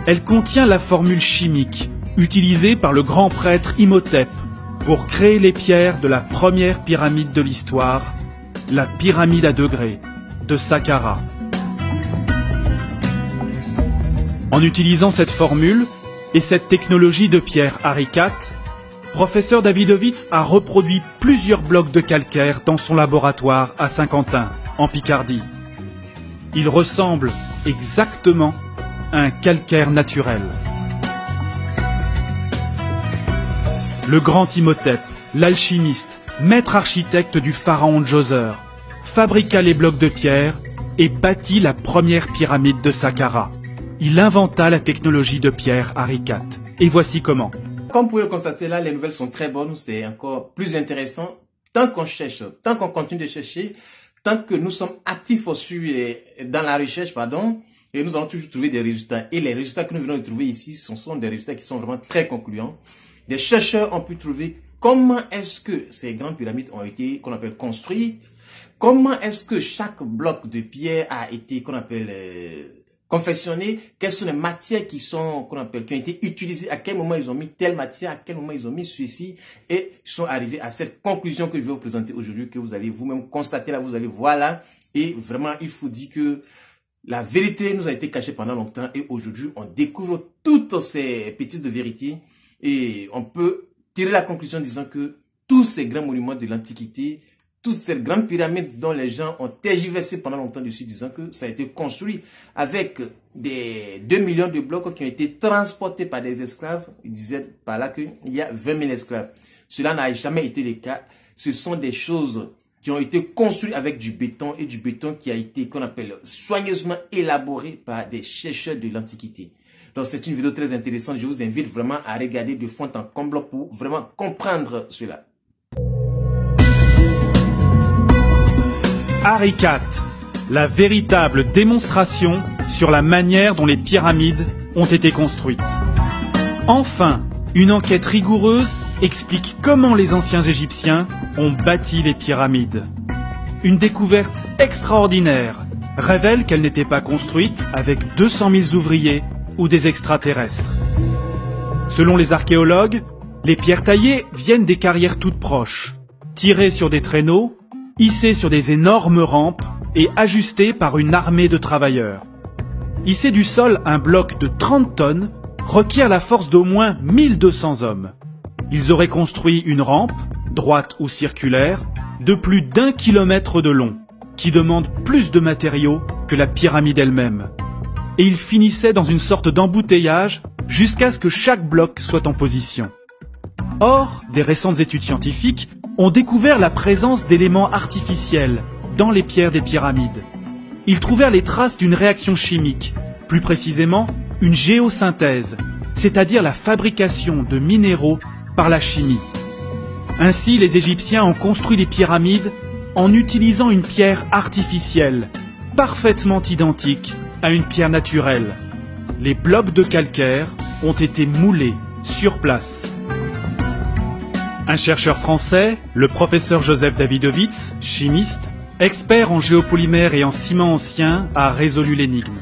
Elle contient la formule chimique utilisée par le grand prêtre Imhotep pour créer les pierres de la première pyramide de l'histoire, la pyramide à degrés de Saqqara. En utilisant cette formule et cette technologie de pierre Harry IV, professeur Davidovits a reproduit plusieurs blocs de calcaire dans son laboratoire à Saint-Quentin, en Picardie. Il ressemble exactement à un calcaire naturel. Le grand Imhotep, l'alchimiste, maître architecte du pharaon Djoser, fabriqua les blocs de pierre et bâtit la première pyramide de Saqqara. Il inventa la technologie de pierre Harry IV. Et voici comment. Comme vous pouvez le constater là, les nouvelles sont très bonnes, c'est encore plus intéressant. Tant qu'on cherche, tant qu'on continue de chercher, tant que nous sommes actifs aussi dans la recherche, et nous allons toujours trouver des résultats. Et les résultats que nous venons de trouver ici, ce sont des résultats qui sont vraiment très concluants. Des chercheurs ont pu trouver comment est-ce que ces grandes pyramides ont été, qu'on appelle, construites. Comment est-ce que chaque bloc de pierre a été, qu'on appelle, confectionné. Quelles sont les matières qui sont, qu'on appelle, qui ont été utilisées. À quel moment ils ont mis telle matière, à quel moment ils ont mis ceci. Et ils sont arrivés à cette conclusion que je vais vous présenter aujourd'hui, que vous allez vous-même constater là, vous allez voir là. Et vraiment, il faut dire que la vérité nous a été cachée pendant longtemps et aujourd'hui, on découvre toutes ces petites vérités et on peut tirer la conclusion en disant que tous ces grands monuments de l'Antiquité, toutes ces grandes pyramides dont les gens ont tergiversé pendant longtemps dessus, disant que ça a été construit avec des 2 millions de blocs qui ont été transportés par des esclaves. Ils disaient par là qu'il y a 20 000 esclaves. Cela n'a jamais été le cas. Ce sont des choses qui ont été construites avec du béton et du béton qui a été, qu'on appelle, soigneusement élaboré par des chercheurs de l'Antiquité. Donc c'est une vidéo très intéressante. Je vous invite vraiment à regarder de fond en comble pour vraiment comprendre cela. Harry IV, la véritable démonstration sur la manière dont les pyramides ont été construites. Enfin, une enquête rigoureuse explique comment les anciens Égyptiens ont bâti les pyramides. Une découverte extraordinaire révèle qu'elles n'étaient pas construites avec 200 000 ouvriers ou des extraterrestres. Selon les archéologues, les pierres taillées viennent des carrières toutes proches, tirées sur des traîneaux, hissées sur des énormes rampes et ajustées par une armée de travailleurs. Hisser du sol un bloc de 30 tonnes requiert la force d'au moins 1200 hommes. Ils auraient construit une rampe, droite ou circulaire, de plus d'1 kilomètre de long, qui demande plus de matériaux que la pyramide elle-même. Et ils finissaient dans une sorte d'embouteillage jusqu'à ce que chaque bloc soit en position. Or, des récentes études scientifiques ont découvert la présence d'éléments artificiels dans les pierres des pyramides. Ils trouvèrent les traces d'une réaction chimique, plus précisément une géosynthèse, c'est-à-dire la fabrication de minéraux par la chimie. Ainsi, les Égyptiens ont construit les pyramides en utilisant une pierre artificielle, parfaitement identique à une pierre naturelle. Les blocs de calcaire ont été moulés sur place. Un chercheur français, le professeur Joseph Davidovits, chimiste, expert en géopolymères et en ciment ancien, a résolu l'énigme.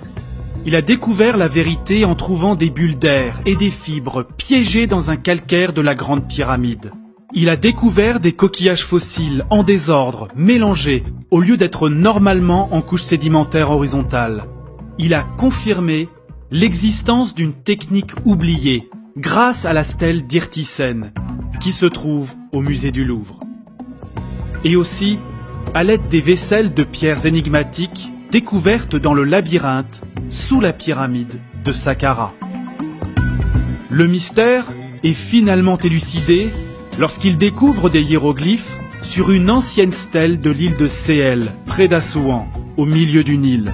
Il a découvert la vérité en trouvant des bulles d'air et des fibres piégées dans un calcaire de la Grande Pyramide. Il a découvert des coquillages fossiles en désordre, mélangés, au lieu d'être normalement en couche sédimentaire horizontale. Il a confirmé l'existence d'une technique oubliée, grâce à la stèle d'Irtisen, qui se trouve au musée du Louvre. Et aussi, à l'aide des vaisselles de pierres énigmatiques découvertes dans le labyrinthe sous la pyramide de Saqqara. Le mystère est finalement élucidé lorsqu'il découvre des hiéroglyphes sur une ancienne stèle de l'île de Séhel, près d'Assouan, au milieu du Nil.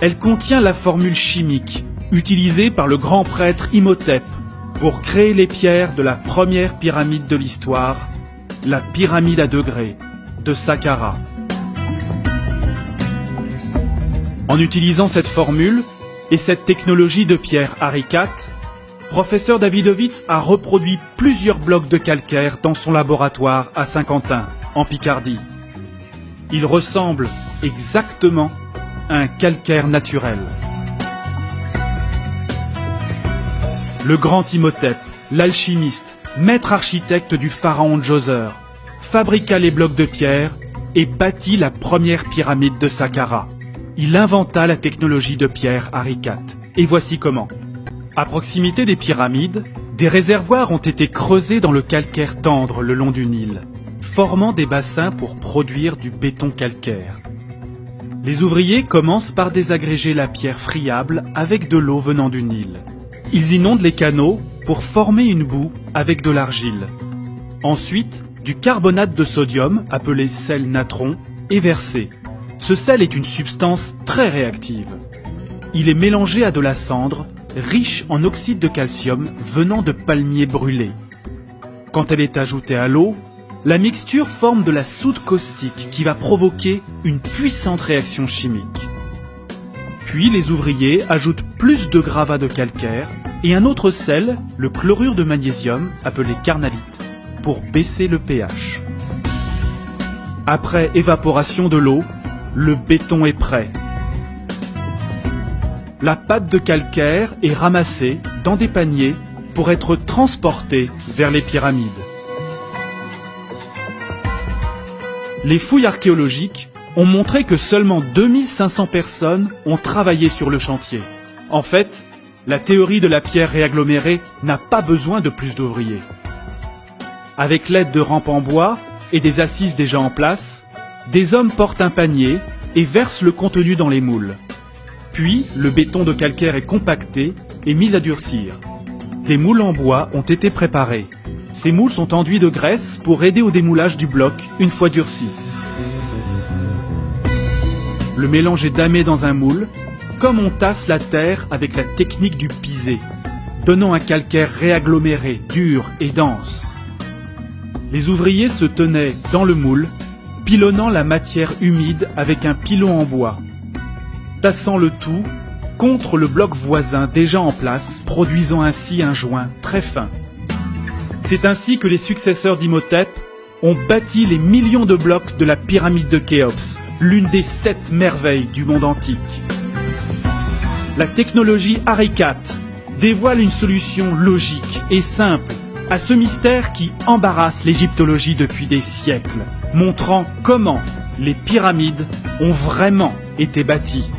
Elle contient la formule chimique utilisée par le grand prêtre Imhotep pour créer les pierres de la première pyramide de l'histoire, la pyramide à degrés de Saqqara. En utilisant cette formule et cette technologie de pierre Harry IV, professeur Davidovits a reproduit plusieurs blocs de calcaire dans son laboratoire à Saint-Quentin, en Picardie. Il ressemble exactement à un calcaire naturel. Le grand Imhotep, l'alchimiste, maître architecte du pharaon Djoser, fabriqua les blocs de pierre et bâtit la première pyramide de Saqqara. Il inventa la technologie de pierre Harikat. Et voici comment. À proximité des pyramides, des réservoirs ont été creusés dans le calcaire tendre le long du Nil, formant des bassins pour produire du béton calcaire. Les ouvriers commencent par désagréger la pierre friable avec de l'eau venant du Nil. Ils inondent les canaux pour former une boue avec de l'argile. Ensuite, du carbonate de sodium, appelé sel natron, est versé. Ce sel est une substance très réactive. Il est mélangé à de la cendre, riche en oxyde de calcium venant de palmiers brûlés. Quand elle est ajoutée à l'eau, la mixture forme de la soude caustique qui va provoquer une puissante réaction chimique. Puis les ouvriers ajoutent plus de gravats de calcaire et un autre sel, le chlorure de magnésium, appelé carnalite, pour baisser le pH. Après évaporation de l'eau, le béton est prêt. La pâte de calcaire est ramassée dans des paniers pour être transportée vers les pyramides. Les fouilles archéologiques ont montré que seulement 2500 personnes ont travaillé sur le chantier. En fait, la théorie de la pierre réagglomérée n'a pas besoin de plus d'ouvriers. Avec l'aide de rampes en bois et des assises déjà en place, des hommes portent un panier et versent le contenu dans les moules. Puis, le béton de calcaire est compacté et mis à durcir. Des moules en bois ont été préparés. Ces moules sont enduits de graisse pour aider au démoulage du bloc une fois durci. Le mélange est damé dans un moule, comme on tasse la terre avec la technique du pisé, donnant un calcaire réaggloméré, dur et dense. Les ouvriers se tenaient dans le moule, pilonnant la matière humide avec un pilon en bois, tassant le tout contre le bloc voisin déjà en place, produisant ainsi un joint très fin. C'est ainsi que les successeurs d'Imhotep ont bâti les millions de blocs de la pyramide de Khéops, l'une des 7 merveilles du monde antique. La technologie Harikat dévoile une solution logique et simple à ce mystère qui embarrasse l'égyptologie depuis des siècles, montrant comment les pyramides ont vraiment été bâties.